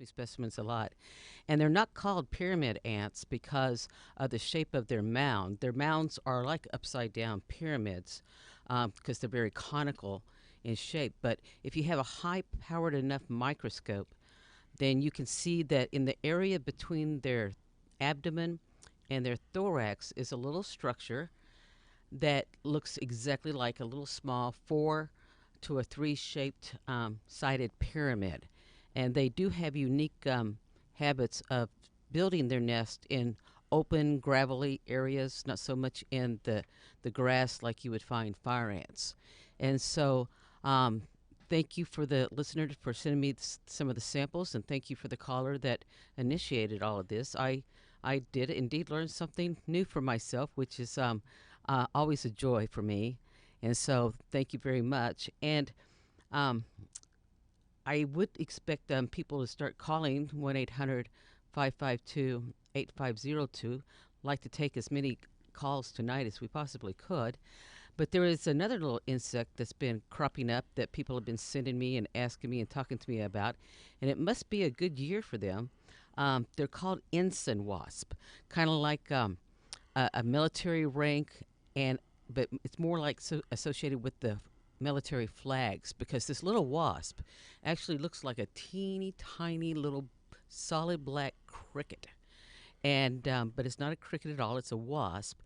specimens a lot. And they're not called pyramid ants because of the shape of their mound. Their mounds are like upside down pyramids because they're very conical in shape. But if you have a high powered enough microscope, then you can see that in the area between their abdomen and their thorax is a little structure that looks exactly like a little small four to a three shaped sided pyramid. And they do have unique habits of building their nest in open, gravelly areas, not so much in the grass like you would find fire ants. And so, um, thank you for the listener for sending me some of the samples, and thank you for the caller that initiated all of this. I did indeed learn something new for myself, which is always a joy for me. And so, thank you very much. And um, I would expect people to start calling 1 800 552 8502. Like to take as many calls tonight as we possibly could. But there is another little insect that's been cropping up that people have been sending me and asking me and talking to me about, and it must be a good year for them. They're called ensign wasp, kind of like a military rank, and but it's more like associated with the military flags because this little wasp actually looks like a teeny tiny little solid black cricket, and but it's not a cricket at all. It's a wasp,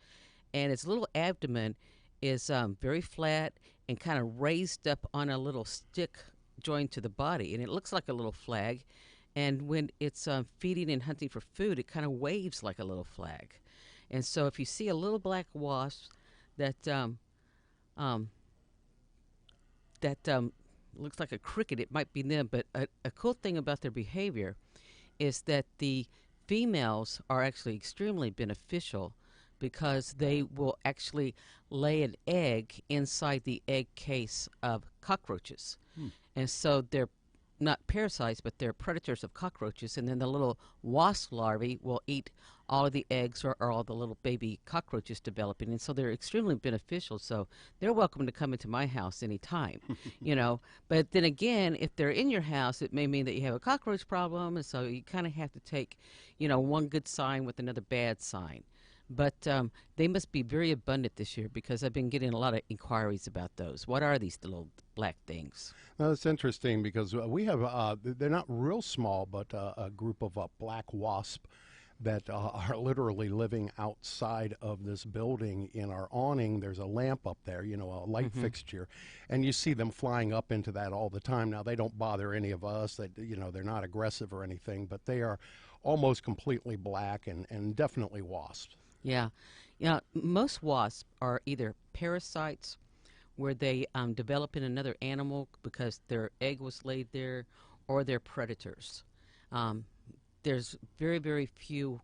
and its little abdomen is very flat and kind of raised up on a little stick joined to the body, and it looks like a little flag. And when it's feeding and hunting for food, it kind of waves like a little flag. And so, if you see a little black wasp that um, that looks like a cricket, it might be them. But a cool thing about their behavior is that the females are actually extremely beneficial because they will actually lay an egg inside the egg case of cockroaches. Hmm. And so they're not parasites, but they're predators of cockroaches. And then the little wasp larvae will eat all of the eggs or all the little baby cockroaches developing. And so they're extremely beneficial. So they're welcome to come into my house anytime, you know. But then again, if they're in your house, it may mean that you have a cockroach problem. And so you kind of have to take, you know, one good sign with another bad sign. But they must be very abundant this year because I've been getting a lot of inquiries about those. What are these little black things? Now, that's interesting because we have, they're not real small, but a group of black wasp that are literally living outside of this building in our awning. There's a lamp up there, you know, a light fixture, and you see them flying up into that all the time. Now, they don't bother any of us. They, you know, they're not aggressive or anything, but they are almost completely black and definitely wasps. Yeah. Yeah. Most wasps are either parasites where they develop in another animal because their egg was laid there, or they're predators. Um, there's very, very few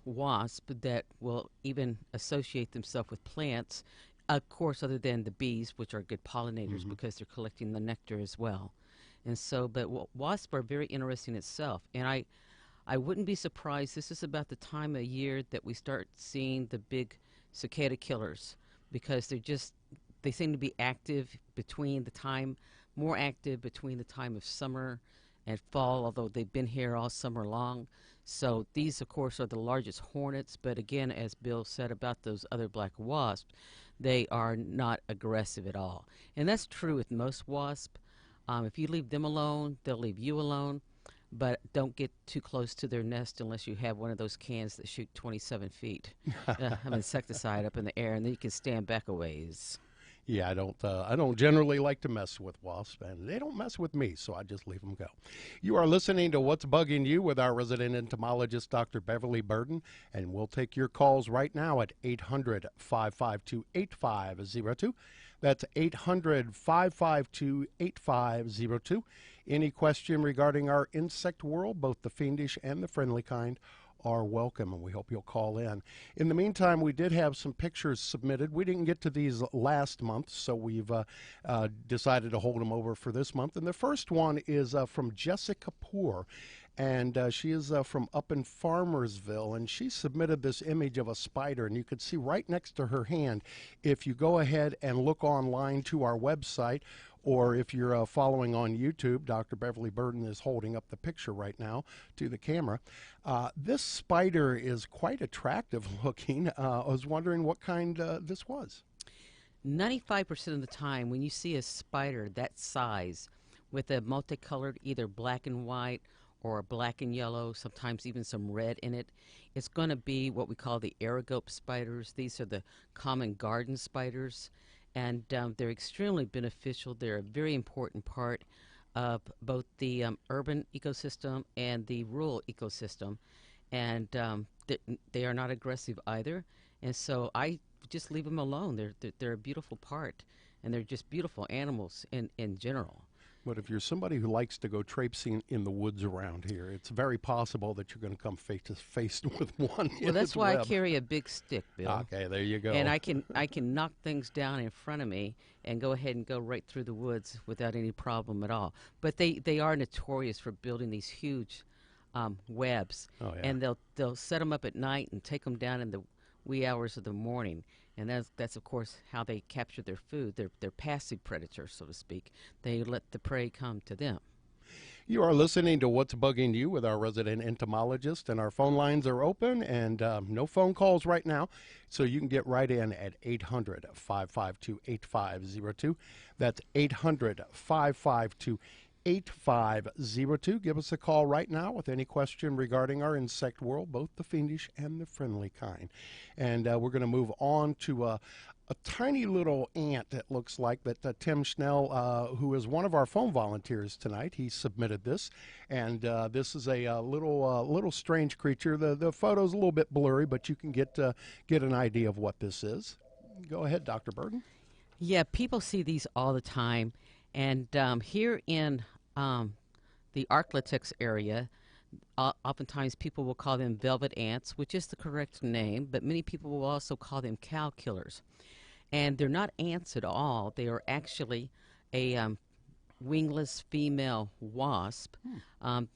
wasps that will even associate themselves with plants, of course, other than the bees, which are good pollinators Hmm. because they're collecting the nectar as well. And so, but wasps are very interesting itself. And I wouldn't be surprised. This is about the time of year that we start seeing the big cicada killers because they seem to be active between the time, more active between the time of summer and fall, although they've been here all summer long. So these, of course, are the largest hornets. But again, as Bill said about those other black wasps, they are not aggressive at all. And that's true with most wasps. If you leave them alone, they'll leave you alone, but don't get too close to their nest unless you have one of those cans that shoot 27 feet of insecticide up in the air, and then you can stand back a ways. Yeah, I don't generally like to mess with wasps, and they don't mess with me, so I just leave them go. You are listening to What's Bugging You with our resident entomologist, Dr. Beverly Burden, and we'll take your calls right now at 800-552-8502. That's 800-552-8502. Any question regarding our insect world, both the fiendish and the friendly kind, are welcome, and we hope you'll call in. In the meantime, we did have some pictures submitted. We didn't get to these last month, so we've decided to hold them over for this month. And the first one is from Jessica Poor, and she is from up in Farmersville, and she submitted this image of a spider, and you could see right next to her hand. If you go ahead and look online to our website, or if you're following on YouTube, Dr. Beverly Burden is holding up the picture right now to the camera. This spider is quite attractive looking. I was wondering what kind this was. 95% of the time, when you see a spider that size with a multicolored, either black and white or black and yellow, sometimes even some red in it, it's going to be what we call the Aragope spiders. These are the common garden spiders, and they're extremely beneficial. They're a very important part of both the urban ecosystem and the rural ecosystem, and they are not aggressive either. And so I just leave them alone. They're a beautiful part, and they're just beautiful animals in general. But if you're somebody who likes to go traipsing in the woods around here, it's very possible that you're going to come face to face with one. Well, that's why I carry a big stick, Bill. Okay, there you go. And I can knock things down in front of me and go ahead and go right through the woods without any problem at all. But they are notorious for building these huge webs, Oh, yeah. and they'll set them up at night and take them down in the wee hours of the morning. And that's of course how they capture their food. They're passive predators, so to speak. They let the prey come to them. You are listening to What's Bugging You with our resident entomologist, and our phone lines are open, and no phone calls right now, so you can get right in at 800-552-8502. That's 800-552-8502. 8502. Give us a call right now with any question regarding our insect world, both the fiendish and the friendly kind. And we're going to move on to a tiny little ant, it looks like, that Tim Schnell, who is one of our phone volunteers tonight, he submitted this. And this is a little strange creature. The photo's a little bit blurry, but you can get an idea of what this is. Go ahead, Dr. Burden. Yeah, people see these all the time. And here in the Arklatex area, oftentimes people will call them velvet ants, which is the correct name, but many people will also call them cow killers. And they're not ants at all. They are actually a wingless female wasp.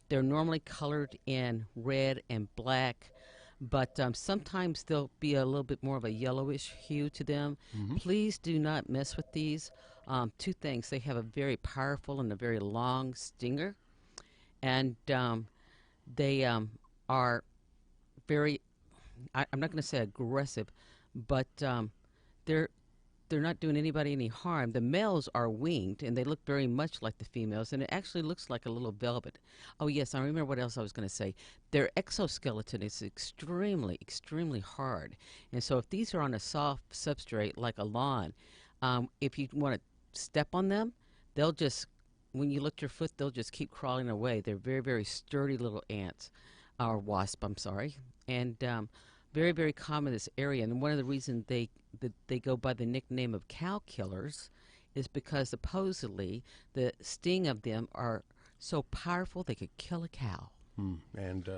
They're normally colored in red and black, but sometimes they'll be a little bit more of a yellowish hue to them. Mm-hmm. Please do not mess with these. Two things: they have a very powerful and a very long stinger, and they are very, I'm not going to say aggressive, but they're not doing anybody any harm. The males are winged, and they look very much like the females, and it actually looks like a little velvet. Oh, yes, I remember what else I was going to say. Their exoskeleton is extremely, extremely hard, and so if these are on a soft substrate like a lawn, if you want to step on them, they'll just, when you lift your foot, they'll just keep crawling away. They're very, very sturdy little ants, or wasp, I'm sorry, and very, very common in this area. And one of the reasons they go by the nickname of cow killers is because supposedly the sting of them are so powerful they could kill a cow. And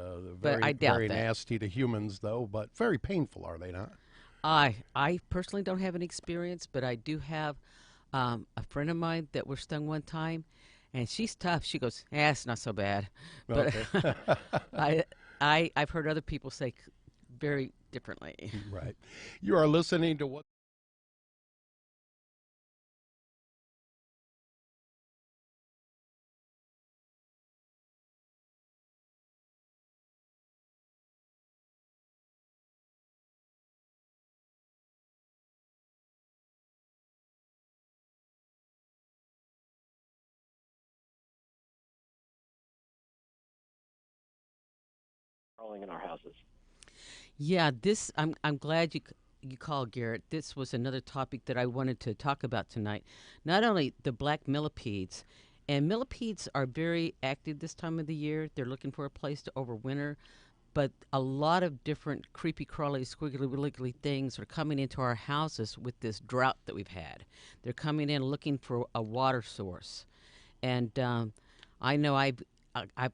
But I doubt very that. nasty to humans, though, but very painful, are they not? I personally don't have an experience, but I do have a friend of mine that was stung one time, and she's tough. She goes, it's not so bad. But Okay. I've heard other people say very differently. Right. You are listening to what? Crawling in our houses. Yeah, I'm glad you called, Garrett. This was another topic that I wanted to talk about tonight. Not only the black millipedes, and millipedes are very active this time of the year. They're looking for a place to overwinter, but a lot of different creepy, crawly, squiggly, wiggly things are coming into our houses with this drought that we've had. They're coming in looking for a water source, and I know I've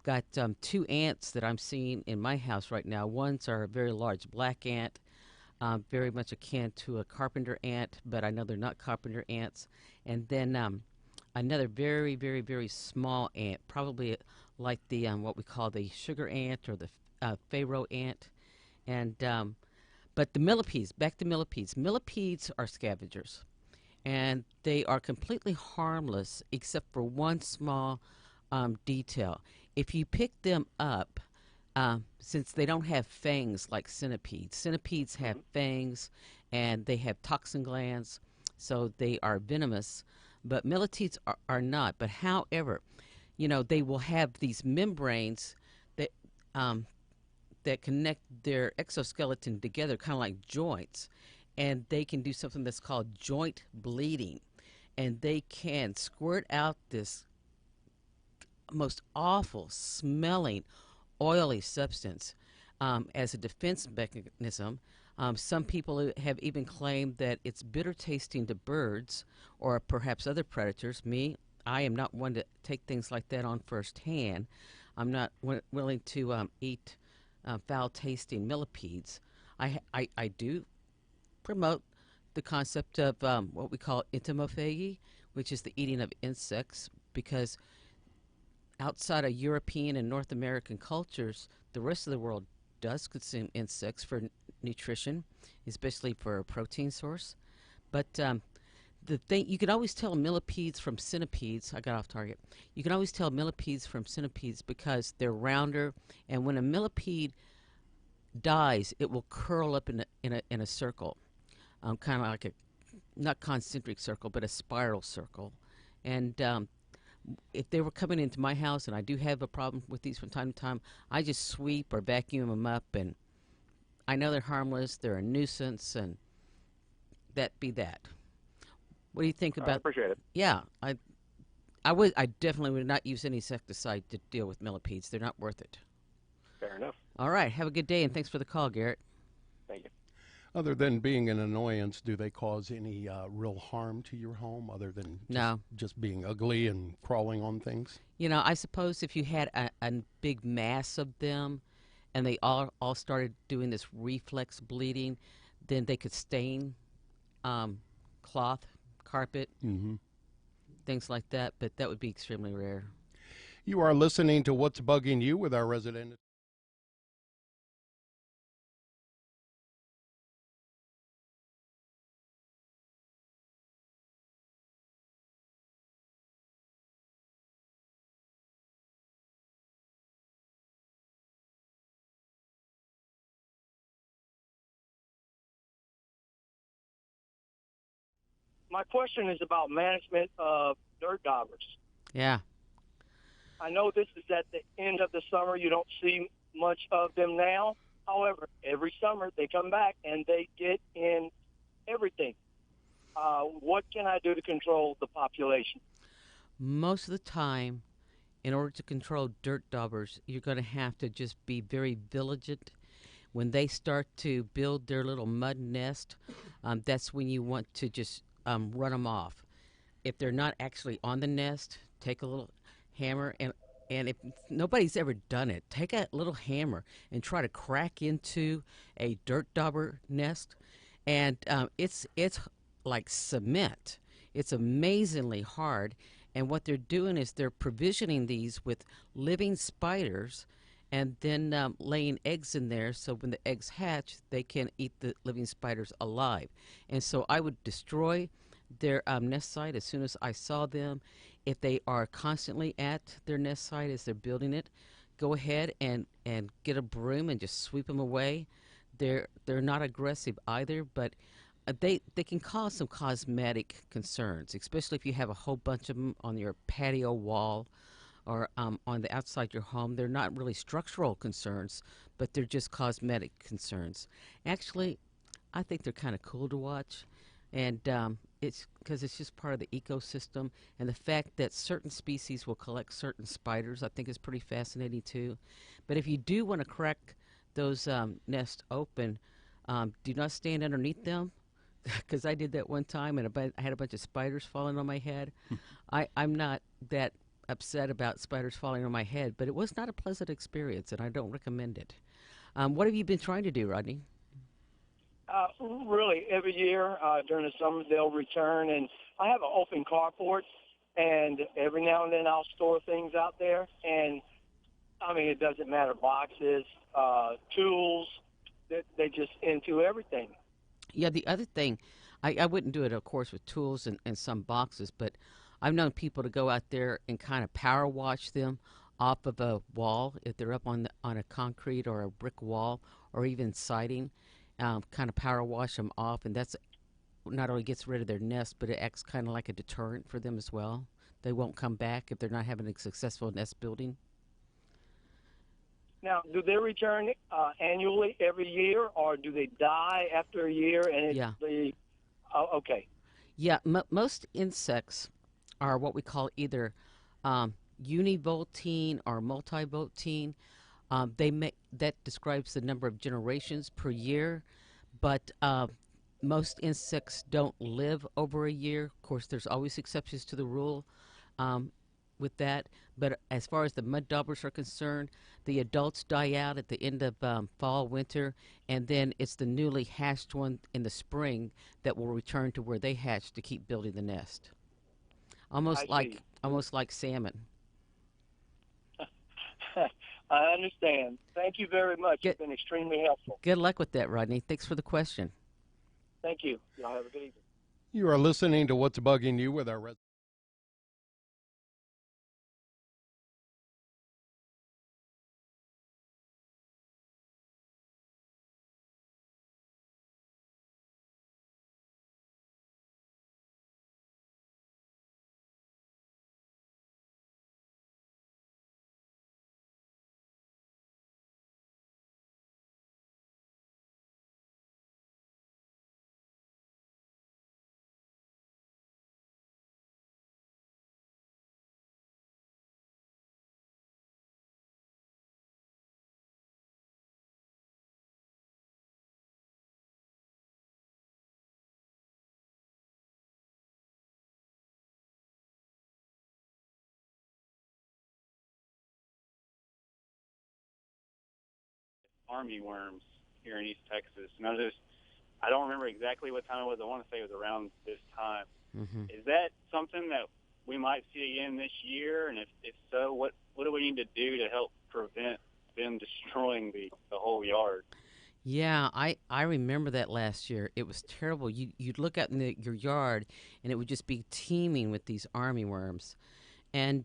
got two ants that I'm seeing in my house right now. One's are a very large black ant, very much akin to a carpenter ant, but I know they're not carpenter ants. And then another very, very, very small ant, probably like the what we call the sugar ant or the pharaoh ant, and but the millipedes. Back to millipedes. Millipedes are scavengers, and they are completely harmless except for one small detail. If you pick them up, since they don't have fangs like centipedes, centipedes have fangs and they have toxin glands, so they are venomous, but millipedes are not. But however, they will have these membranes that um, that connect their exoskeleton together, kind of like joints, and they can do something that's called joint bleeding, and they can squirt out this most awful smelling oily substance as a defense mechanism. Some people have even claimed that it's bitter tasting to birds or perhaps other predators. I am not one to take things like that on firsthand. I'm not willing to eat foul tasting millipedes. I do promote the concept of what we call entomophagy, which is the eating of insects, because outside of European and North American cultures, the rest of the world does consume insects for nutrition, especially for a protein source. But the thing, you can always tell millipedes from centipedes. I got off target. You can always tell millipedes from centipedes because they're rounder, and when a millipede dies, it will curl up in a circle, kind of like a not concentric circle, but a spiral circle. And if they were coming into my house, and I do have a problem with these from time to time, I just sweep or vacuum them up, and I know they're harmless, they're a nuisance, and that be that. What do you think I about? appreciate it. Yeah, I definitely would not use any insecticide to deal with millipedes. They're not worth it. Fair enough. All right, have a good day, and thanks for the call, Garrett. Thank you. Other than being an annoyance, do they cause any real harm to your home other than No. just being ugly and crawling on things? I suppose if you had a big mass of them and they all started doing this reflex bleeding, then they could stain cloth, carpet, Mm-hmm. things like that, but that would be extremely rare. You are listening to What's Bugging You with our resident. My question is about management of dirt daubers. Yeah. I know this is at the end of the summer. You don't see much of them now. However, every summer they come back and they get in everything. What can I do to control the population? Most of the time, in order to control dirt daubers, you're going to have to just be very vigilant. When they start to build their little mud nest, that's when you want to just run them off. If they're not actually on the nest, take a little hammer and if nobody's ever done it, take a little hammer and try to crack into a dirt dauber nest, and it's like cement. It's amazingly hard, and what they're doing is they're provisioning these with living spiders, and then laying eggs in there. So when the eggs hatch, they can eat the living spiders alive. And so I would destroy their nest site as soon as I saw them. If they are constantly at their nest site as they're building it, go ahead and get a broom and just sweep them away. They're not aggressive either, but they can cause some cosmetic concerns, especially if you have a whole bunch of them on your patio wall or on the outside your home. They're not really structural concerns, but they're just cosmetic concerns. Actually, I think they're kind of cool to watch, and it's because it's just part of the ecosystem. And the fact that certain species will collect certain spiders, I think, is pretty fascinating too. But if you do want to crack those nests open, do not stand underneath them. Because I did that one time, and I had a bunch of spiders falling on my head. I'm not that upset about spiders falling on my head, but it was not a pleasant experience, and I don't recommend it. What have you been trying to do, Rodney? Really, every year during the summer they'll return, and I have an open carport, and every now and then I'll store things out there, and I mean, it doesn't matter, boxes, tools, they just into everything. Yeah, the other thing, I wouldn't do it, of course, with tools and some boxes, but I've known people to go out there and kind of power wash them off of a wall if they're up on a concrete or a brick wall or even siding, kind of power wash them off, and that's not only gets rid of their nest, but it acts kind of like a deterrent for them as well. They won't come back if they're not having a successful nest building. Now, do they return annually every year, or do they die after a year? And it's Yeah. the okay, Yeah, most insects are what we call either univoltine or multivoltine. That describes the number of generations per year, but most insects don't live over a year. Of course, there's always exceptions to the rule um, with that. But as far as the mud daubers are concerned, the adults die out at the end of fall, winter, and then it's the newly hatched one in the spring that will return to where they hatched to keep building the nest. I see. Almost like salmon. I understand. Thank you very much. Good, It's been extremely helpful. good luck with that, Rodney. Thanks for the question. Thank you. Y'all have a good evening. You are listening to What's Bugging You with our army worms here in East Texas. And I don't remember exactly what time it was. I want to say it was around this time. Hmm. Is that something that we might see again this year? And if so, what do we need to do to help prevent them destroying the whole yard? Yeah, I remember that last year. It was terrible. You'd look out in your yard, and it would just be teeming with these army worms, and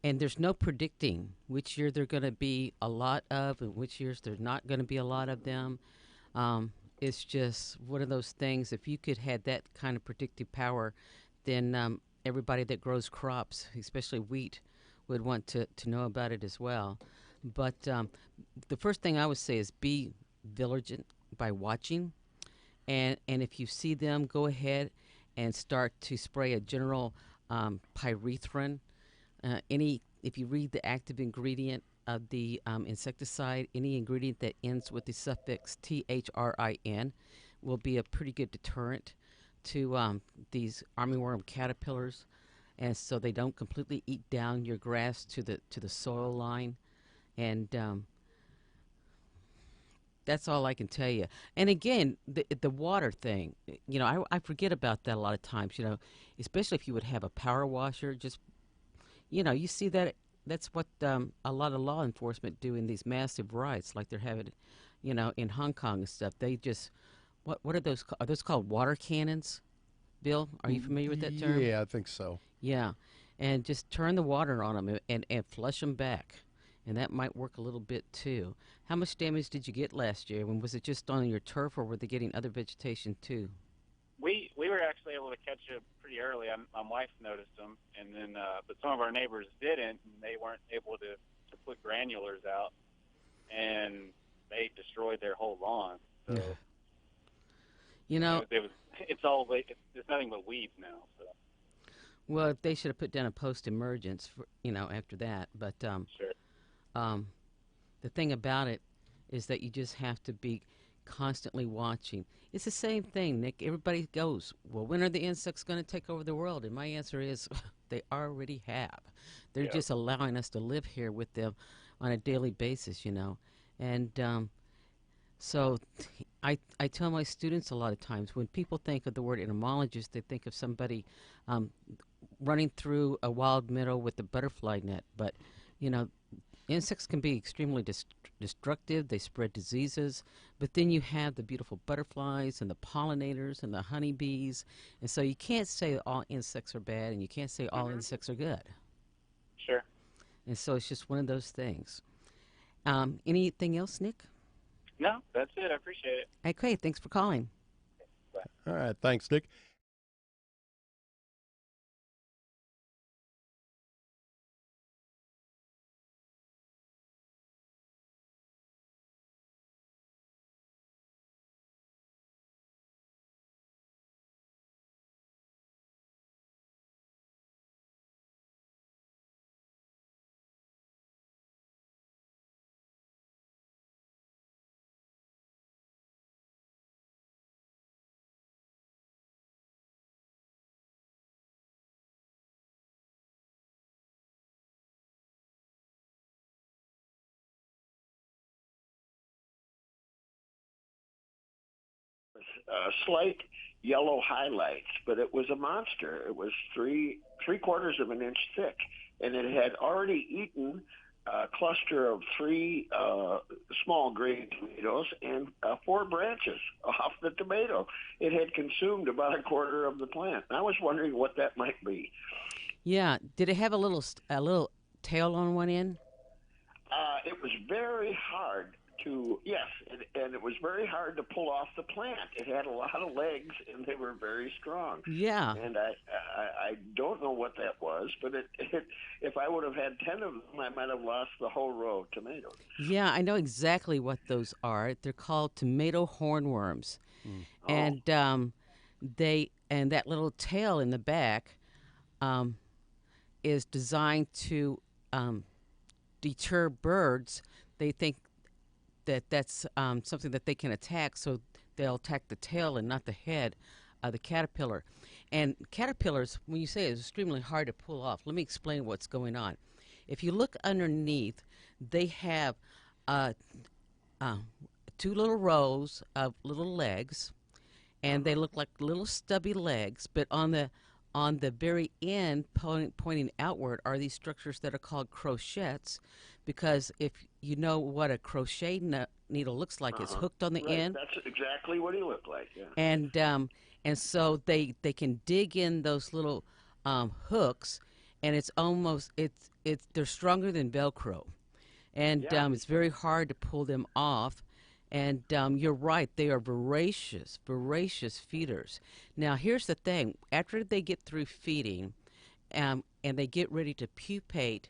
there's no predicting which year they're going to be a lot of, and which years there's not going to be a lot of them. It's just one of those things. If you could have that kind of predictive power, then everybody that grows crops, especially wheat, would want to know about it as well. But the first thing I would say is be vigilant by watching, and if you see them, go ahead and start to spray a general pyrethrin. Any If you read the active ingredient of the insecticide, any ingredient that ends with the suffix THRIN will be a pretty good deterrent to these armyworm caterpillars, and so they don't completely eat down your grass to the soil line. And that's all I can tell you. And again, the water thing, I forget about that a lot of times. Especially if you would have a power washer. Just you see that that's what a lot of law enforcement do in these massive riots, like they're having, in Hong Kong and stuff. They just what are those? Are those called water cannons? Bill, are you familiar with that term? Yeah, I think so. Yeah, and just turn the water on them and flush them back, and that might work a little bit too. How much damage did you get last year? When was it just on your turf, or were they getting other vegetation too? We were actually able to catch it pretty early. My wife noticed them, and then but some of our neighbors didn't, and they weren't able to put granulars out, and they destroyed their whole lawn. So You know, it's nothing but weeds now. So well, they should have put down a post-emergence, after that. But sure. the thing about it is that you just have to be constantly watching. It's the same thing, Nick. Everybody goes, well, when are the insects going to take over the world? And my answer is they already have. They're just allowing us to live here with them on a daily basis, And so I tell my students a lot of times, when people think of the word entomologist, they think of somebody running through a wild meadow with a butterfly net. But, Insects can be extremely destructive. They spread diseases, but then you have the beautiful butterflies and the pollinators and the honeybees, and so you can't say that all insects are bad, and you can't say all insects are good. Sure. And so it's just one of those things. Anything else, Nick? No, that's it. I appreciate it. Okay, thanks for calling. All right, thanks, Nick. Slight yellow highlights, but it was a monster. It was three quarters of an inch thick, and it had already eaten a cluster of three small green tomatoes and 4 branches off the tomato. It had consumed about a quarter of the plant. I was wondering what that might be. Yeah, did it have a little tail on one end? It was very hard to, yes, and it was very hard to pull off the plant. It had a lot of legs, and they were very strong. Yeah. And I don't know what that was, but if I would have had 10 of them, I might have lost the whole row of tomatoes. Yeah, I know exactly what those are. They're called tomato hornworms. And that little tail in the back is designed to deter birds. They think that's something that they can attack, so they'll attack the tail and not the head of the caterpillar. And caterpillars, when you say it's extremely hard to pull off, let me explain what's going on. If you look underneath, they have 2 little rows of little legs, and they look like little stubby legs, but on the very end, pointing outward, are these structures that are called crochets, because if you know what a crochet needle looks like, it's hooked on the Right. end. That's exactly what he looked like. Yeah. And so they can dig in those little hooks, and it's they're stronger than Velcro, and Yeah. it's very hard to pull them off. And you're right, they are voracious feeders. Now, here's the thing. After they get through feeding and they get ready to pupate,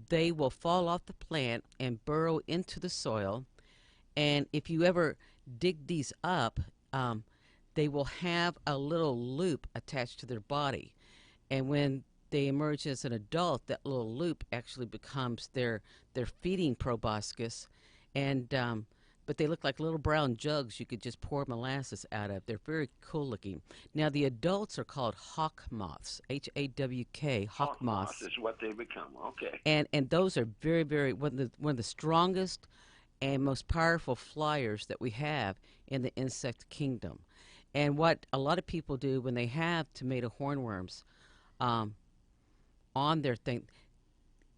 they will fall off the plant and burrow into the soil. And if you ever dig these up, they will have a little loop attached to their body. And when they emerge as an adult, that little loop actually becomes their feeding proboscis. And but they look like little brown jugs you could just pour molasses out of. They're very cool looking. Now, the adults are called hawk moths, Hawk, hawk moths. Moth is what they become. Okay. And those are very, very, one of the strongest and most powerful flyers that we have in the insect kingdom. And what a lot of people do when they have tomato hornworms on their thing,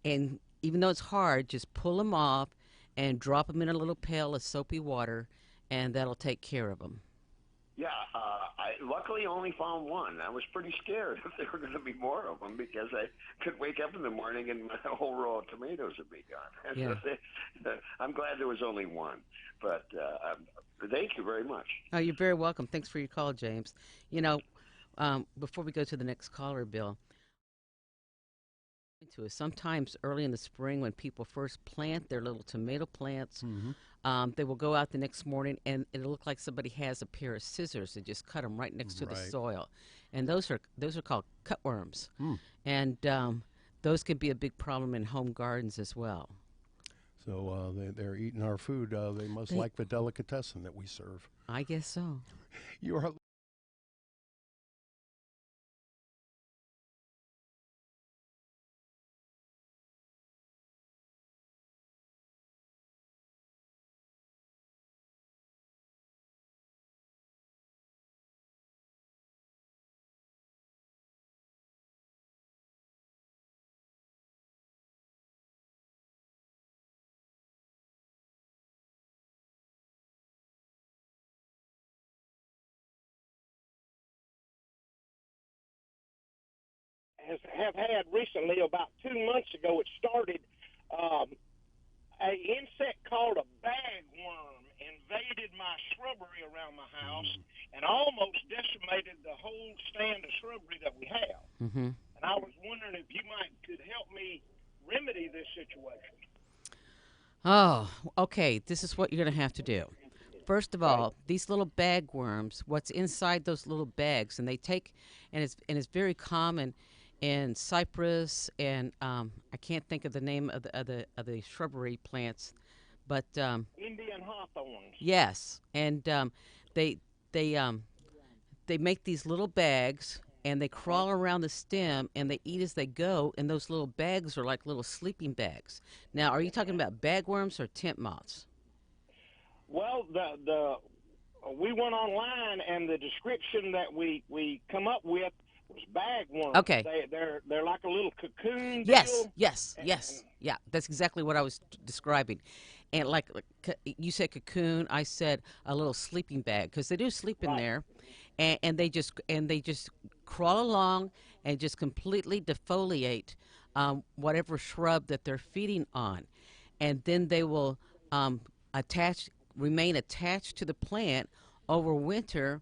and even though it's hard, just pull them off and drop them in a little pail of soapy water, and that'll take care of them. Yeah, I luckily only found one. I was pretty scared if there were going to be more of them, because I could wake up in the morning and my whole row of tomatoes would be gone. Yeah. I'm glad there was only one, but thank you very much. Oh, you're very welcome. Thanks for your call, James. You know, before we go to the next caller, Bill, sometimes early in the spring when people first plant their little tomato plants, they will go out the next morning and it'll look like somebody has a pair of scissors and just cut them right next to the soil. And those are called cutworms. And those can be a big problem in home gardens as well. So they're eating our food. They must like the delicatessen that we serve. I guess so. You are have had recently. About 2 months ago, it started. A insect called a bagworm invaded my shrubbery around my house and almost decimated the whole stand of shrubbery that we have. Mm-hmm. And I was wondering if you could help me remedy this situation. Oh, okay. This is what you're going to have to do. First of all, these little bagworms, what's inside those little bags, and they take, and it's very common in cypress, and I can't think of the name of the shrubbery plants, but Indian hawthorns. yes, and they make these little bags, and they crawl around the stem, and they eat as they go, and those little bags are like little sleeping bags. Now, are you talking about bagworms or tent moths? Well, we went online, and the description that we come up with was bagworms. Okay. They're like a little cocoon. Yes, deal. yes, yes. Yeah, that's exactly what I was describing. And like you said cocoon, I said a little sleeping bag, because they do sleep in there, and they just crawl along and just completely defoliate whatever shrub that they're feeding on, and then they will remain attached to the plant over winter,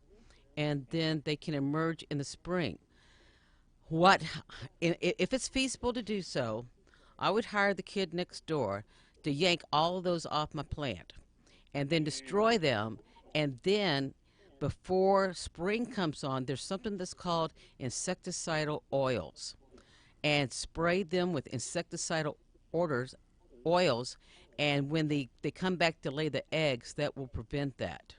and then they can emerge in the spring. If it's feasible to do so, I would hire the kid next door to yank all of those off my plant and then destroy them. And then before spring comes on, there's something that's called insecticidal oils, and spray them with insecticidal oils. And when they come back to lay the eggs, that will prevent that.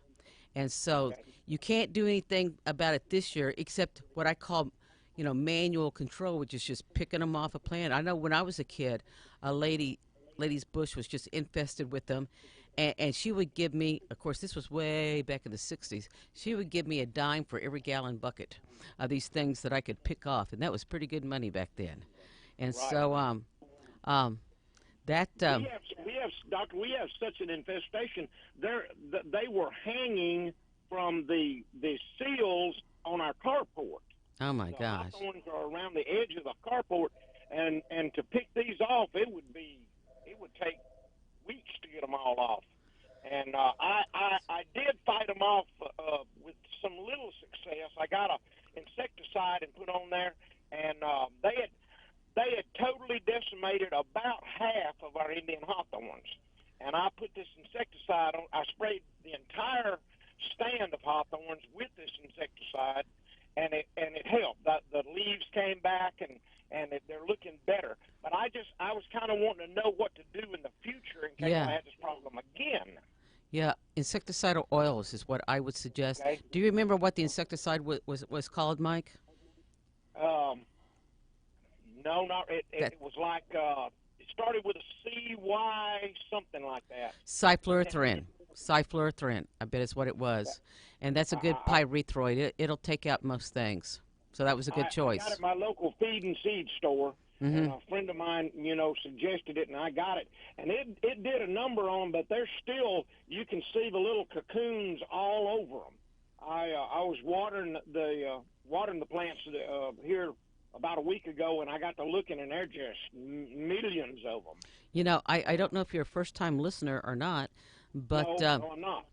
And so you can't do anything about it this year except what I call manual control, which is just picking them off a plant. I know when I was a kid, a lady's bush was just infested with them, and she would give me, of course, this was way back in the 60s, she would give me a dime for every gallon bucket of these things that I could pick off, and that was pretty good money back then. And so Doctor, we have such an infestation. They were hanging from the seals on our carport. Oh my gosh! The hawthorns are around the edge of the carport, and to pick these off, it would take weeks to get them all off. And I did fight them off with some little success. I got a insecticide and put on there, and they had totally decimated about half of our Indian hawthorns. And I put this insecticide on. I sprayed the entire stand of hawthorns with this insecticide, and it helped. The leaves came back, and they're looking better. But I was kind of wanting to know what to do in the future in case I had this problem again. Yeah, insecticidal oils is what I would suggest. Okay. Do you remember what the insecticide was called, Mike? No, not it was like it started with a CY something like that. Cyfluorethrin. Cyfluorethrin, I bet is what it was. And that's a good pyrethroid. It'll take out most things. So that was a good choice. I got it at my local feed and seed store. Mm-hmm. And a friend of mine, suggested it, and I got it. And it did a number on them, but they're still, you can see the little cocoons all over them. I was watering the plants here about a week ago, and I got to looking, and they're just millions of them. I don't know if you're a first-time listener or not, but no, I'm not.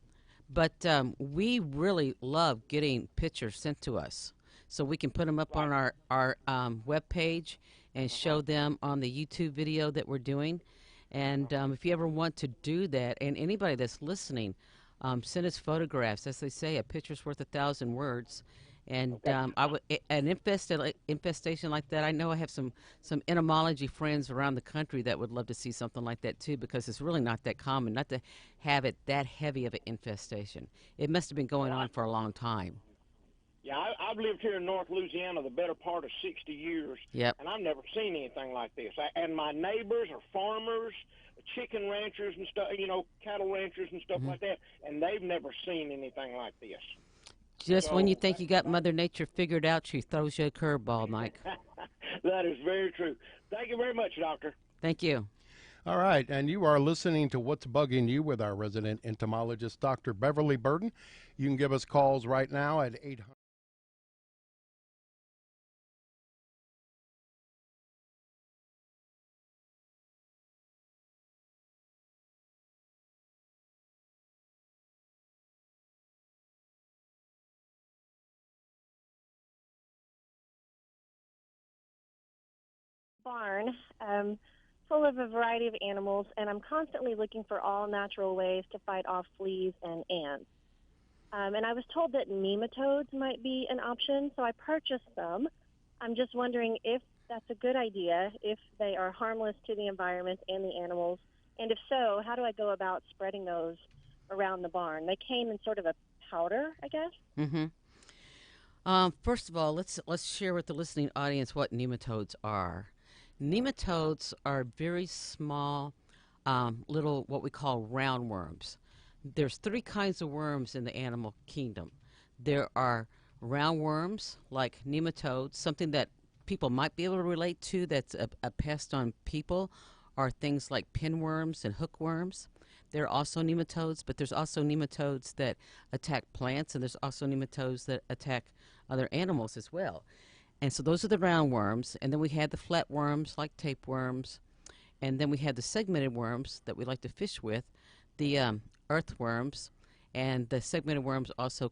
But we really love getting pictures sent to us, so we can put them up on our web page and show them on the YouTube video that we're doing. And if you ever want to do that, and anybody that's listening, send us photographs. As they say, a picture's worth 1,000 words. And an infestation like that, I know I have some entomology friends around the country that would love to see something like that too, because it's really not that common, not to have it that heavy of an infestation. It must have been going on for a long time. Yeah, I've lived here in North Louisiana the better part of 60 years, Yep. and I've never seen anything like this. And my neighbors are farmers, chicken ranchers and stuff, cattle ranchers and stuff like that, and they've never seen anything like this. Just when you think you got Mother Nature figured out, she throws you a curveball, Mike. That is very true. Thank you very much, Doctor. Thank you. All right, and you are listening to What's Bugging You with our resident entomologist, Dr. Beverly Burden. You can give us calls right now at 800. barn full of a variety of animals, and I'm constantly looking for all natural ways to fight off fleas and ants. And I was told that nematodes might be an option, so I purchased some. I'm just wondering if that's a good idea, if they are harmless to the environment and the animals, and if so, how do I go about spreading those around the barn? They came in sort of a powder, I guess. Mm-hmm. First of all, let's share with the listening audience what nematodes are. Nematodes are very small, little what we call roundworms. There's three kinds of worms in the animal kingdom. There are roundworms like nematodes, something that people might be able to relate to that's a pest on people, are things like pinworms and hookworms. There are also nematodes, but there's also nematodes that attack plants, and there's also nematodes that attack other animals as well. And so those are the roundworms, and then we had the flatworms like tapeworms, and then we had the segmented worms that we like to fish with, the earthworms, and the segmented worms also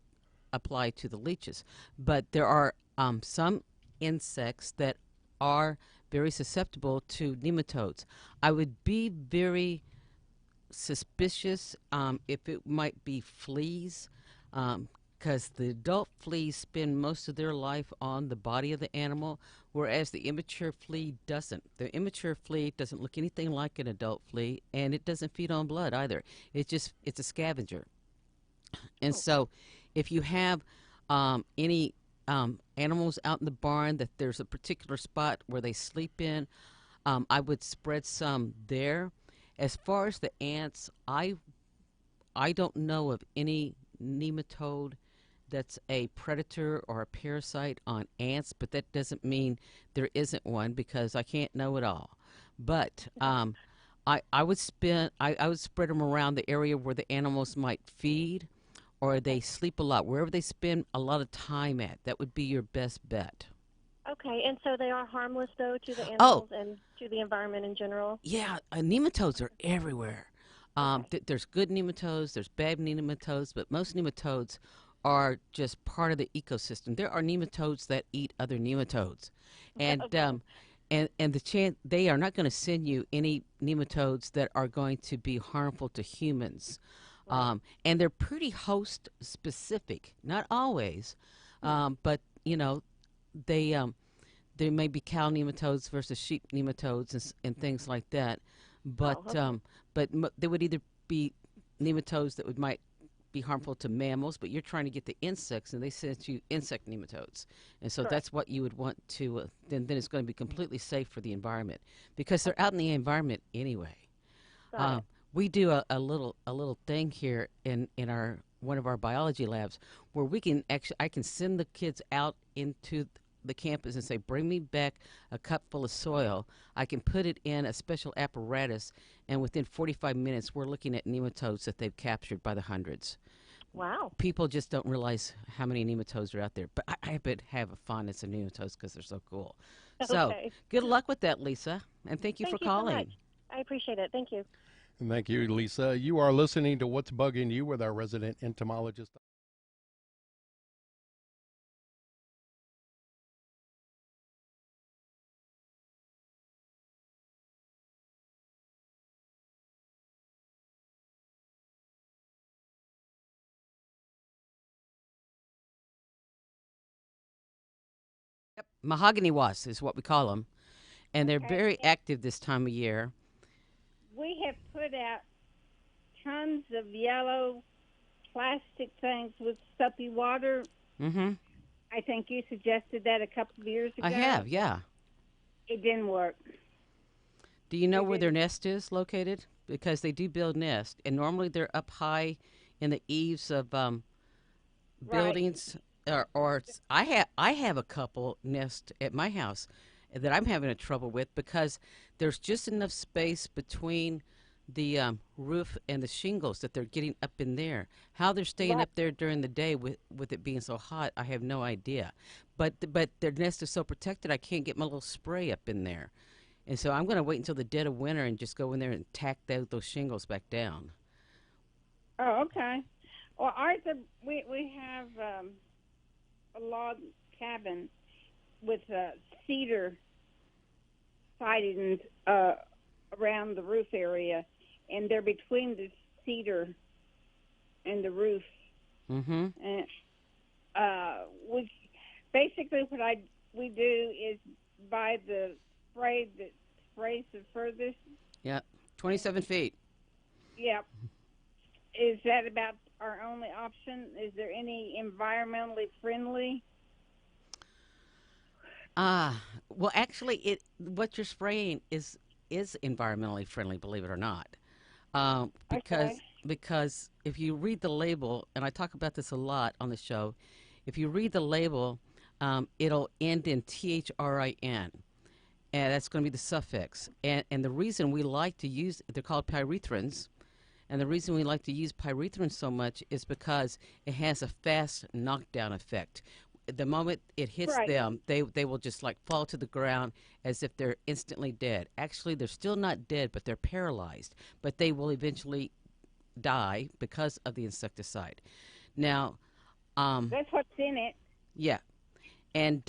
apply to the leeches. But there are some insects that are very susceptible to nematodes. I would be very suspicious if it might be fleas, because the adult fleas spend most of their life on the body of the animal, whereas the immature flea doesn't. The immature flea doesn't look anything like an adult flea, and it doesn't feed on blood either. It's a scavenger. And so if you have any animals out in the barn that there's a particular spot where they sleep in, I would spread some there. As far as the ants, I don't know of any nematode that's a predator or a parasite on ants, but that doesn't mean there isn't one, because I can't know it all. But I would spread them around the area where the animals might feed or they sleep a lot, wherever they spend a lot of time at. That would be your best bet. Okay, and so they are harmless, though, to the Oh, animals and to the environment in general? yeah, nematodes are everywhere. There's good nematodes, there's bad nematodes, but most nematodes are just part of the ecosystem. There are nematodes that eat other nematodes, and Okay. and the chance they are not going to send you any nematodes that are going to be harmful to humans. Right. And they're pretty host specific, not always, but they there may be cow nematodes versus sheep nematodes and things like that. But Oh, okay. there would either be nematodes that might be harmful to mammals, but you're trying to get the insects, and they send you insect nematodes, and so Correct. that's what you would want to. Then it's going to be completely safe for the environment because they're Okay. out in the environment anyway. Got Um, it. we do a little thing here in our one of our biology labs where we can actually I can send the kids out into the campus and say, bring me back a cup full of soil. I can put it in a special apparatus, and within 45 minutes we're looking at nematodes that they've captured by the hundreds. Wow. People just don't realize how many nematodes are out there, but I bet have a fondness of nematodes because they're so cool. So Okay. good luck with that, Lisa, and thank you for Thank you so much. calling. I appreciate it. Thank you. And thank you, Lisa. You are listening to What's Bugging You with our resident entomologist. Mahogany wasps is what we call them, and they're Okay. very active this time of year. We have put out tons of yellow plastic things with soapy water. Mm-hmm. I think you suggested that a couple of years ago. I have, yeah. It didn't work. Do you know It where their didn't. nest is located? Because they do build nests, and normally they're up high in the eaves of Right. buildings. I have a couple nest at my house that I'm having a trouble with because there's just enough space between the roof and the shingles that they're getting up in there. How they're staying Right. up there during the day with it being so hot, I have no idea. But their nest is so protected, I can't get my little spray up in there. And so I'm going to wait until the dead of winter and just go in there and tack those shingles back down. Oh, okay. Well, ours are, we have a log cabin with cedar sidings around the roof area, and they're between the cedar and the roof. Mm-hmm. And we basically we do is buy the spray that sprays the furthest. Yeah, 27 feet. Yep. Is that about our only option? Is there any environmentally friendly? Well, actually, what you're spraying is environmentally friendly, believe it or not. Because Okay. because if you read the label, and I talk about this a lot on the show, if you read the label, it'll end in THRIN, and that's going to be the suffix. And the reason we like to use, they're called pyrethrins, and the reason we like to use pyrethrin so much is because it has a fast knockdown effect. The moment it hits Right. them, they will just like fall to the ground as if they're instantly dead. Actually, they're still not dead, but they're paralyzed. But they will eventually die because of the insecticide. Now, That's what's in it. yeah, and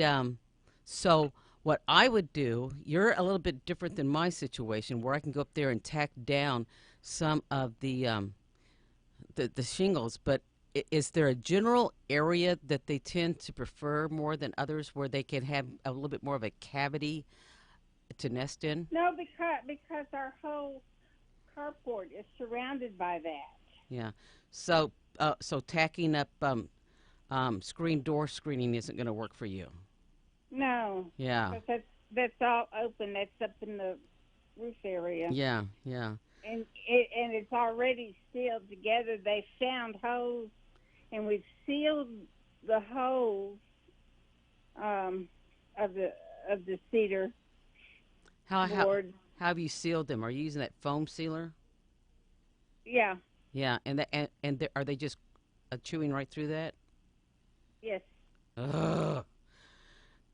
so what I would do, you're a little bit different than my situation, where I can go up there and tack down some of the shingles. But is there a general area that they tend to prefer more than others, where they can have a little bit more of a cavity to nest in? No, because our whole carport is surrounded by that. Yeah. So so tacking up screen door screening isn't going to work for you. No. Yeah. Because that's all open. That's up in the roof area. Yeah. Yeah. And it's already sealed together. They found holes, and we've sealed the holes of the cedar How board. have you sealed them? Are you using that foam sealer? Yeah. Yeah. And are they just chewing right through that? Yes. Ugh.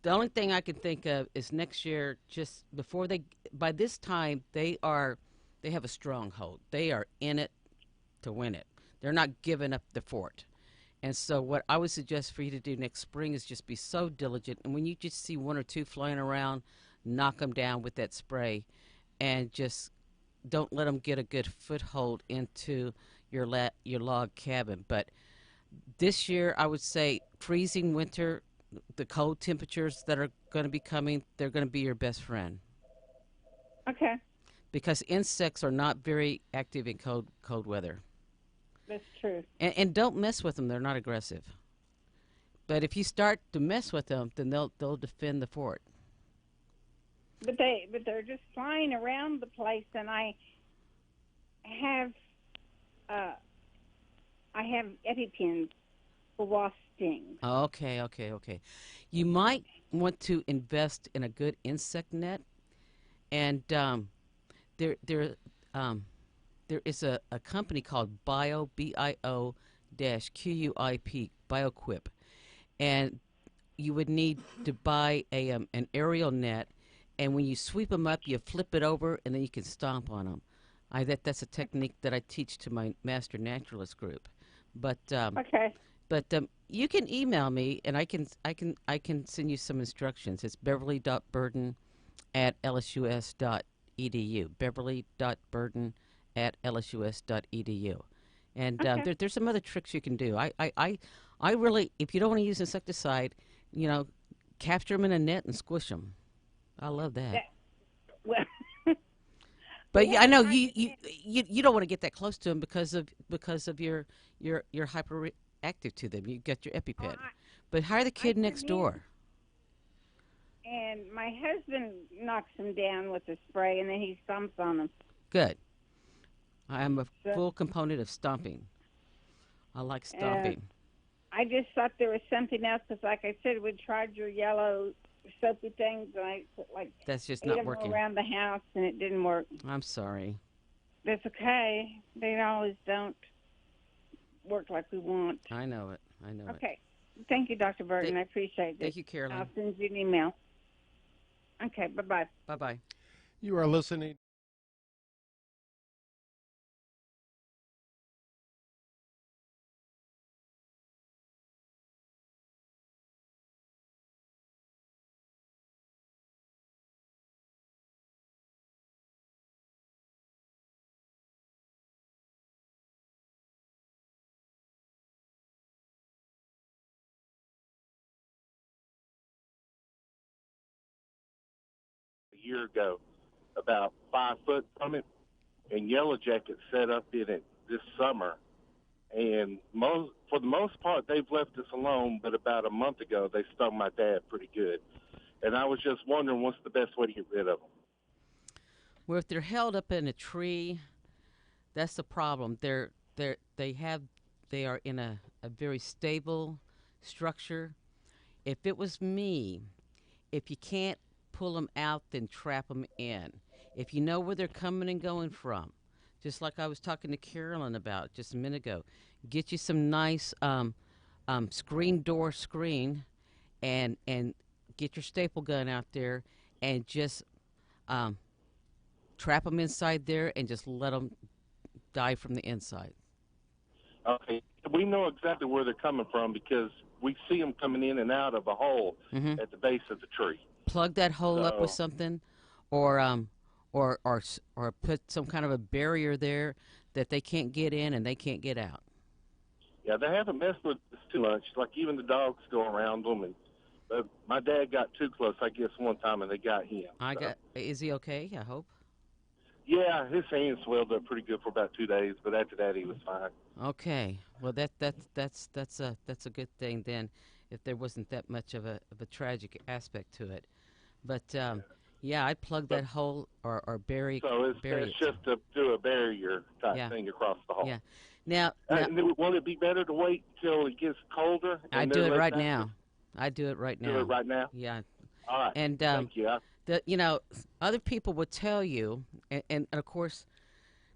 The only thing I can think of is next year, just before by this time, they have a stronghold. They are in it to win it. They're not giving up the fort. And so what I would suggest for you to do next spring is just be so diligent. And when you just see one or two flying around, knock them down with that spray, and just don't let them get a good foothold into your log cabin. But this year, I would say freezing winter, the cold temperatures that are going to be coming, they're going to be your best friend. Okay. Because insects are not very active in cold weather. That's true. And don't mess with them. They're not aggressive. But if you start to mess with them, then they'll defend the fort. But they're just flying around the place, and I have EpiPens for wasp stings. Okay. You might want to invest in a good insect net, and there is a company called BioQuip, BioQuip, and you would need to buy an aerial net, and when you sweep them up, you flip it over, and then you can stomp on them. That's a technique that I teach to my Master Naturalist group. But Okay. But you can email me, and I can send you some instructions. It's beverly.burden@lsus.edu. beverly.burden@lsus.edu. And Okay. there's some other tricks you can do. I really, if you don't want to use insecticide, capture them in a net and squish them. I love that. Well, But yeah, I know I you don't want to get that close to them because of your hyperactive to them. You got your EpiPen. But hire the kid next did. door. And my husband knocks them down with the spray, and then he stomps on them. Good. I am a So- full component of stomping. I like stomping. I just thought there was something else because, like I said, we tried your yellow soapy things, and I put like That's just 8 not of them working. around the house, and it didn't work. I'm sorry. That's okay. They always don't work like we want. I know it. Okay. Thank you, Dr. Burton. I appreciate it. Thank you, Carolyn. I'll send you an email. Okay, bye-bye. Bye-bye. You are listening year ago, about 5 foot from it, and yellow jackets set up in it this summer. And for the most part, they've left us alone, but about a month ago, they stung my dad pretty good. And I was just wondering, what's the best way to get rid of them? Well, if they're held up in a tree, that's the problem. They are in a very stable structure. If it was me, if you can't pull them out, then trap them in. If you know where they're coming and going from, just like I was talking to Carolyn about just a minute ago, get you some nice screen door screen, and get your staple gun out there, and just trap them inside there, and just let them die from the inside. Okay, we know exactly where they're coming from because we see them coming in and out of a hole at the base of the tree. Plug that hole up with something, or put some kind of a barrier there that they can't get in and they can't get out. Yeah, they haven't messed with us too much. Like even the dogs go around them, and my dad got too close, I guess, one time, and they got him. Is he okay? I hope. Yeah, his hand swelled up pretty good for about 2 days, but after that he was fine. Okay, well that's a good thing then, if there wasn't that much of a tragic aspect to it. But yeah, I'd plug that hole or bury. So it's just to do a barrier type thing across the hole. Yeah. Now, will it be better to wait till it gets colder? I do it right now. I do it right now. Do it right now? Yeah. All right. And thank you. Other people would tell you, and of course,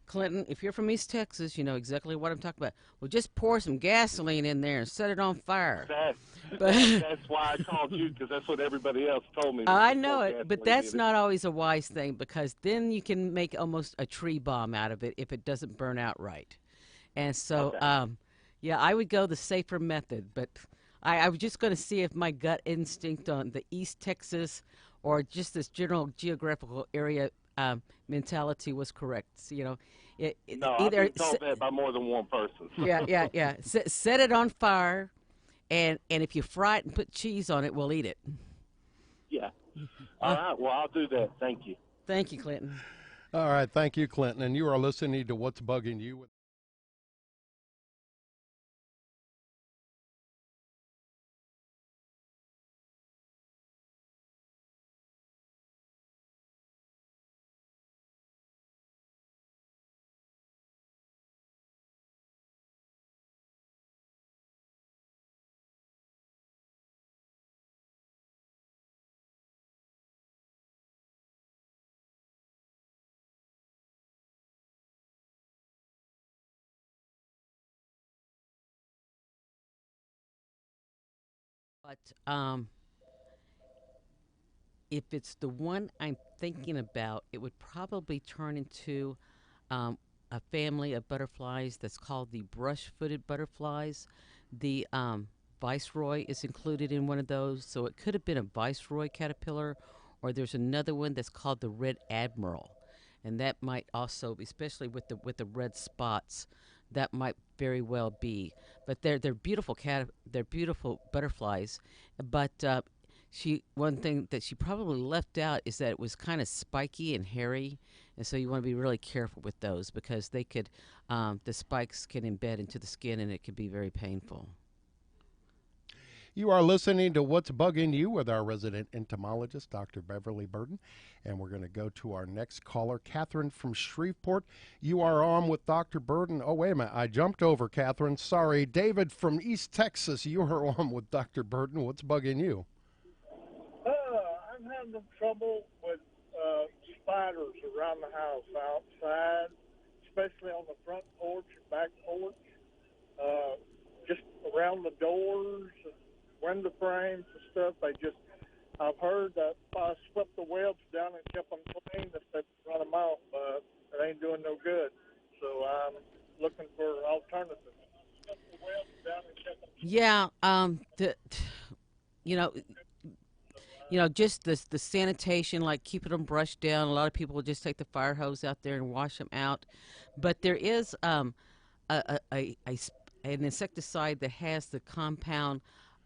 Clinton, if you're from East Texas, you know exactly what I'm talking about. Well, just pour some gasoline in there and set it on fire. That's why I called you, because that's what everybody else told me. I know it, but that's not always a wise thing, because then you can make almost a tree bomb out of it if it doesn't burn out right. And so, yeah, I would go the safer method, but I was just going to see if my gut instinct on the East Texas or just this general geographical area mentality was correct. You know, I've been told that by more than one person. Yeah. Set it on fire, and if you fry it and put cheese on it, we'll eat it. Yeah. All right. Well, I'll do that. Thank you. Thank you, Clinton. All right. Thank you, Clinton. And you are listening to What's Bugging You. But if it's the one I'm thinking about, it would probably turn into a family of butterflies that's called the brush-footed butterflies. The viceroy is included in one of those, so it could have been a viceroy caterpillar, or there's another one that's called the red admiral, and that might also, especially with the red spots, that might very well be. But they're beautiful they're beautiful butterflies. But one thing that she probably left out is that it was kind of spiky and hairy, and so you want to be really careful with those, because they could the spikes can embed into the skin, and it could be very painful. You are listening to What's Bugging You with our resident entomologist, Dr. Beverly Burden. And we're going to go to our next caller, Catherine from Shreveport. You are on with Dr. Burden. Oh, wait a minute. I jumped over Catherine. Sorry. David from East Texas, you are on with Dr. Burden. What's bugging you? I'm having trouble with spiders around the house, outside, especially on the front porch and back porch, just around the doors and window frames and stuff. I've heard that if I swept the webs down and kept them clean, that they'd run them off, but it ain't doing no good. So I'm looking for alternatives. Yeah, just the sanitation, like keeping them brushed down. A lot of people will just take the fire hose out there and wash them out. But there is an insecticide that has the compound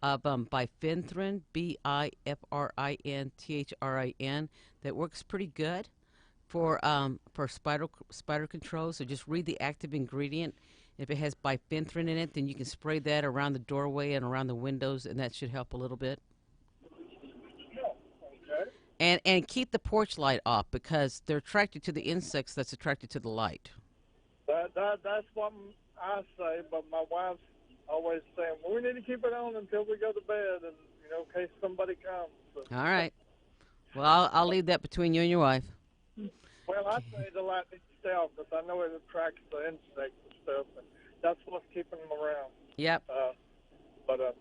of bifenthrin, Bifrinthrin, that works pretty good for spider control. So just read the active ingredient. If it has bifenthrin in it, then you can spray that around the doorway and around the windows, and that should help a little bit. And keep the porch light off because they're attracted to the insects that's attracted to the light. That's what I say, but my wife's always saying, well, we need to keep it on until we go to bed, and in case somebody comes. So. All right. Well, I'll leave that between you and your wife. Well, I say the light needs to stay off because I know it attracts the insects and stuff, and that's what's keeping them around. Yep. But that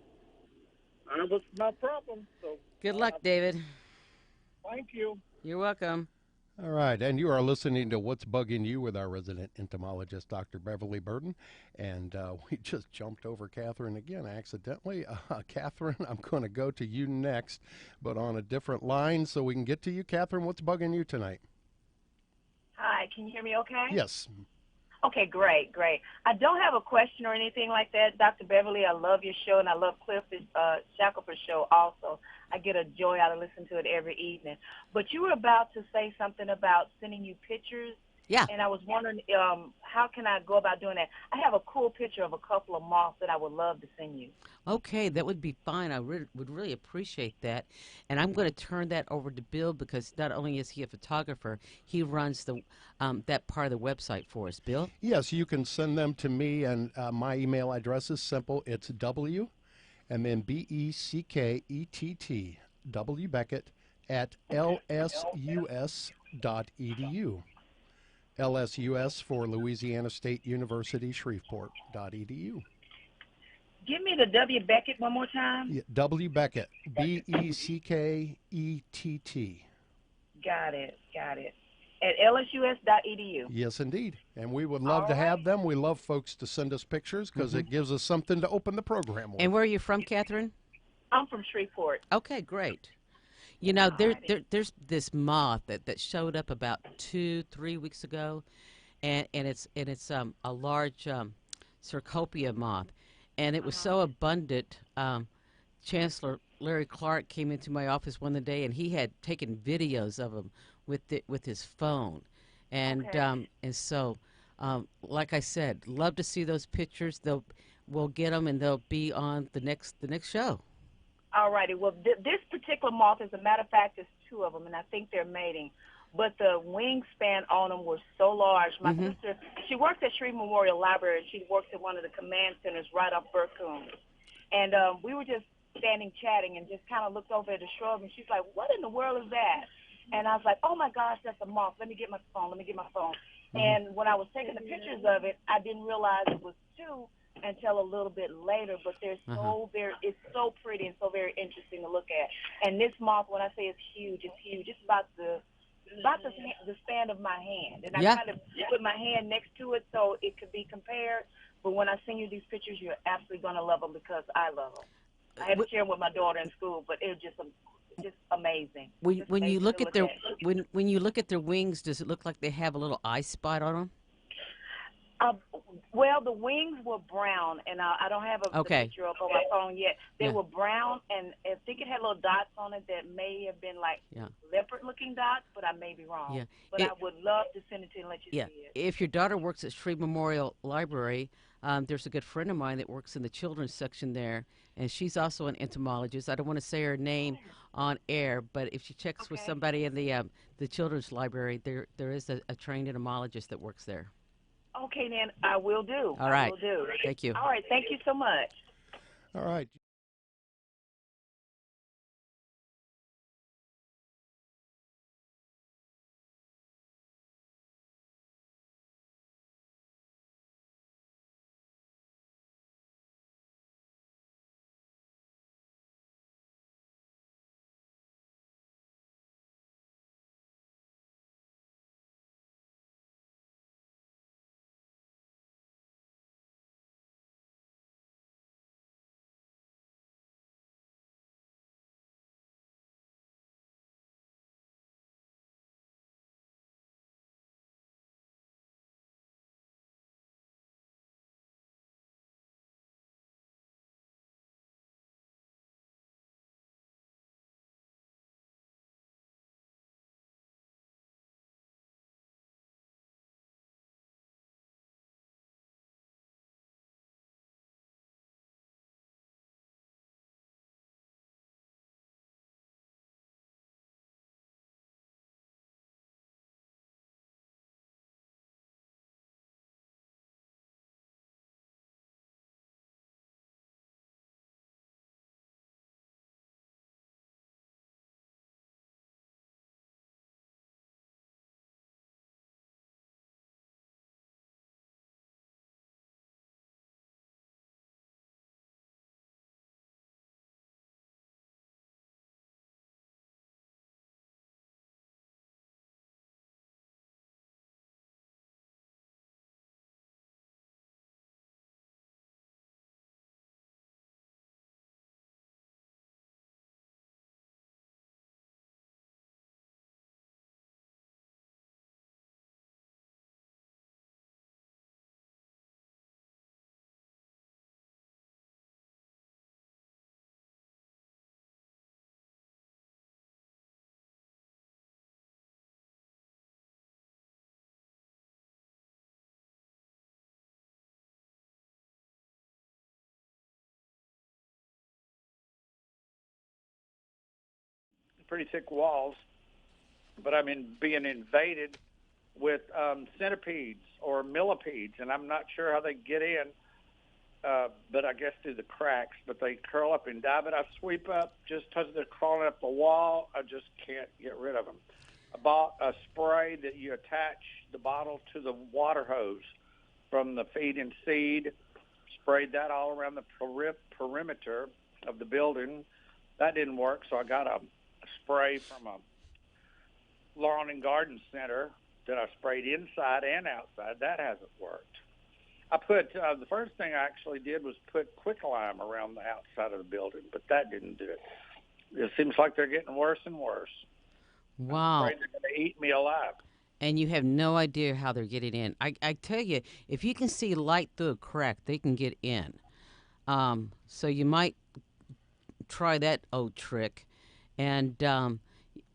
was my problem. So good luck, David. Thank you. You're welcome. All right, and you are listening to What's Bugging You with our resident entomologist, Dr. Beverly Burden. And we just jumped over Catherine again accidentally. Catherine, I'm going to go to you next, but on a different line so we can get to you. Catherine, what's bugging you tonight? Hi, can you hear me okay? Yes. Okay, great. I don't have a question or anything like that, Dr. Beverly. I love your show, and I love Cliff Shackelford's show also. I get a joy out of listening to it every evening. But you were about to say something about sending you pictures. Yeah. And I was wondering, how can I go about doing that? I have a cool picture of a couple of moths that I would love to send you. Okay, that would be fine. I would really appreciate that. And I'm going to turn that over to Bill because not only is he a photographer, he runs the that part of the website for us. Bill? Yes, you can send them to me, and my email address is simple. It's W and then BECKETT, W Beckett, at lsus.edu. LSUS for Louisiana State University, Shreveport.edu. Give me the W. Beckett one more time. Yeah, W. Beckett, BECKETT. Got it. At lsus.edu. Yes, indeed. And we would love to have them. We love folks to send us pictures because it gives us something to open the program with. And where are you from, Catherine? I'm from Shreveport. Okay, great. There's this moth that showed up about 2-3 weeks ago, and it's a large Cercopia moth, and it was so abundant. Chancellor Larry Clark came into my office one day, and he had taken videos of them with his phone, and so like I said, love to see those pictures. We'll get them, and they'll be on the next show. All righty. Well, this particular moth, as a matter of fact, there's two of them, and I think they're mating. But the wingspan on them were so large. My sister, she works at Shreve Memorial Library. She works at one of the command centers right off Burcoon. And we were just standing chatting and just kind of looked over at the shrub, and she's like, what in the world is that? And I was like, oh, my gosh, that's a moth. Let me get my phone. And when I was taking the pictures of it, I didn't realize it was two until a little bit later, but they're it's so pretty and so very interesting to look at. And this moth, when I say it's huge. It's about the span of my hand. And I kind of put my hand next to it so it could be compared. But when I send you these pictures, you're absolutely going to love them because I love them. I had to share them with my daughter in school, but it was just amazing. When you look at their when you look at their wings, does it look like they have a little eye spot on them? Well, the wings were brown, and I don't have a picture up on my phone yet. They were brown, and I think it had little dots on it that may have been like leopard-looking dots, but I may be wrong. Yeah. But I would love to send it to you and let you see it. If your daughter works at Shreve Memorial Library, there's a good friend of mine that works in the children's section there, and she's also an entomologist. I don't want to say her name on air, but if she checks with somebody in the children's library, there is a trained entomologist that works there. Okay, then I will do. All right. I will do. Thank you. All right. Thank you so much. All right. pretty thick walls, but I'm being invaded with centipedes or millipedes, and I'm not sure how they get in, but I guess through the cracks. But they curl up and die. But I sweep up just because they're crawling up the wall. I just can't get rid of them. I bought a spray that you attach the bottle to the water hose from the feed and seed. Sprayed that all around the perimeter of the building. That didn't work, so I got a spray from a lawn and garden center that I sprayed inside and outside. That hasn't worked. I put the first thing I actually did was put quicklime around the outside of the building, but that didn't do it. It seems like they're getting worse and worse. Wow. I'm afraid they're going to eat me alive. And you have no idea how they're getting in. I tell you, if you can see light through a crack, they can get in. So you might try that old trick. And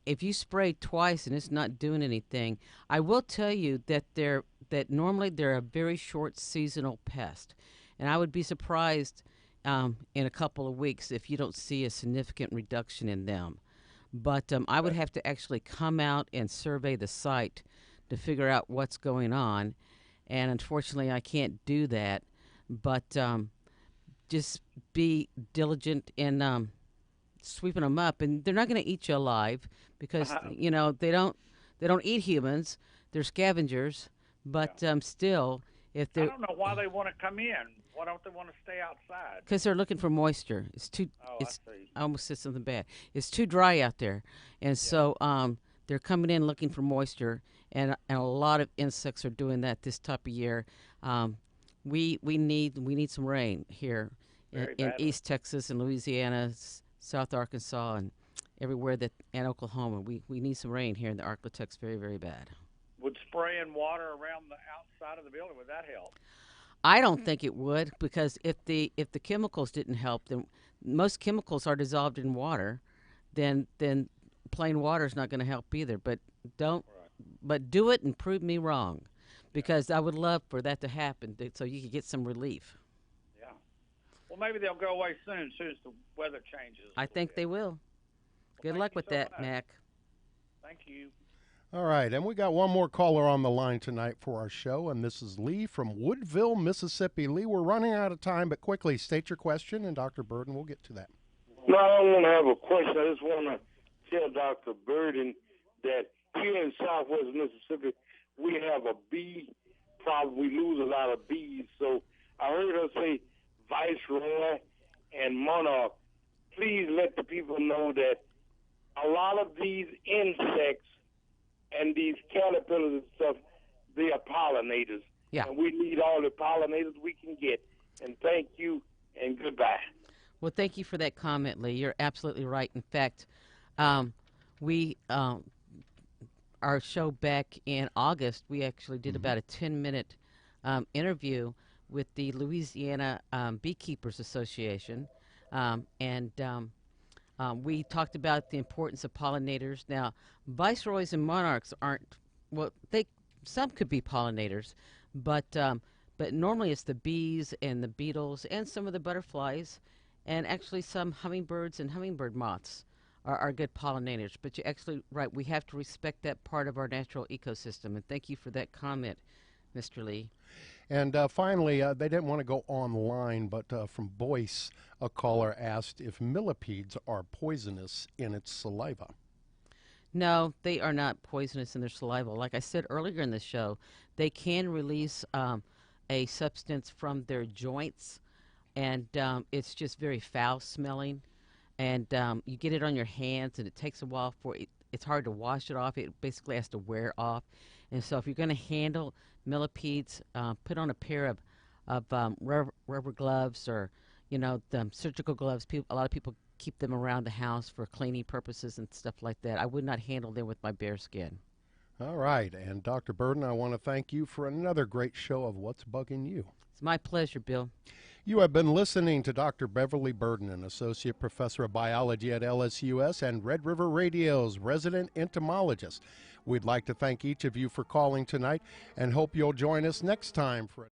if you spray twice and it's not doing anything, I will tell you that normally they're a very short seasonal pest. And I would be surprised in a couple of weeks if you don't see a significant reduction in them. But I would have to actually come out and survey the site to figure out what's going on. And unfortunately, I can't do that. But just be diligent in sweeping them up. And they're not going to eat you alive because, you know, they don't eat humans. They're scavengers. But still, if they're... I don't know why they want to come in. Why don't they want to stay outside? Because they're looking for moisture. It's too. I almost said something bad. It's too dry out there, and so they're coming in looking for moisture, and a lot of insects are doing that this type of year. We need some rain here in East Texas and Louisiana, South Arkansas, and everywhere and Oklahoma. We need some rain here in the Arklatex very, very bad. Would spraying water around the outside of the building, would that help? I don't think it would, because if the chemicals didn't help, then most chemicals are dissolved in water, then plain water is not going to help either. But do it and prove me wrong, because I would love for that to happen so you could get some relief. Yeah. Well, maybe they'll go away soon as the weather changes. I think they will. Good luck with that, Mac. Thank you. All right, and we got one more caller on the line tonight for our show, and this is Lee from Woodville, Mississippi. Lee, we're running out of time, but quickly state your question, and Dr. Burden will get to that. No, I don't want to have a question. I just want to tell Dr. Burden that here in southwest Mississippi, we have a bee problem. We lose a lot of bees. So I heard her say Viceroy and Monarch. Please let the people know that a lot of these insects and these caterpillars and stuff, they are pollinators. Yeah. And we need all the pollinators we can get. And thank you, and goodbye. Well, thank you for that comment, Lee. You're absolutely right. In fact, our show back in August, we actually did about a 10-minute interview with the Louisiana Beekeepers Association. We talked about the importance of pollinators. Now, viceroys and monarchs aren't, well, some could be pollinators, but normally it's the bees and the beetles and some of the butterflies, and actually some hummingbirds and hummingbird moths are good pollinators. But you're actually right. We have to respect that part of our natural ecosystem. And thank you for that comment, Mr. Lee. And finally, they didn't want to go online, but from Boyce, a caller asked if millipedes are poisonous in its saliva. No, they are not poisonous in their saliva. Like I said earlier in the show, they can release a substance from their joints, and it's just very foul-smelling. And you get it on your hands, and it takes a while for it. It's hard to wash it off. It basically has to wear off. And so if you're going to handle millipedes, put on a pair of rubber gloves, or, the surgical gloves. A lot of people keep them around the house for cleaning purposes and stuff like that. I would not handle them with my bare skin. All right. And Dr. Burden, I want to thank you for another great show of What's Bugging You. It's my pleasure, Bill. You have been listening to Dr. Beverly Burden, an associate professor of biology at LSUS and Red River Radio's resident entomologist. We'd like to thank each of you for calling tonight and hope you'll join us next time for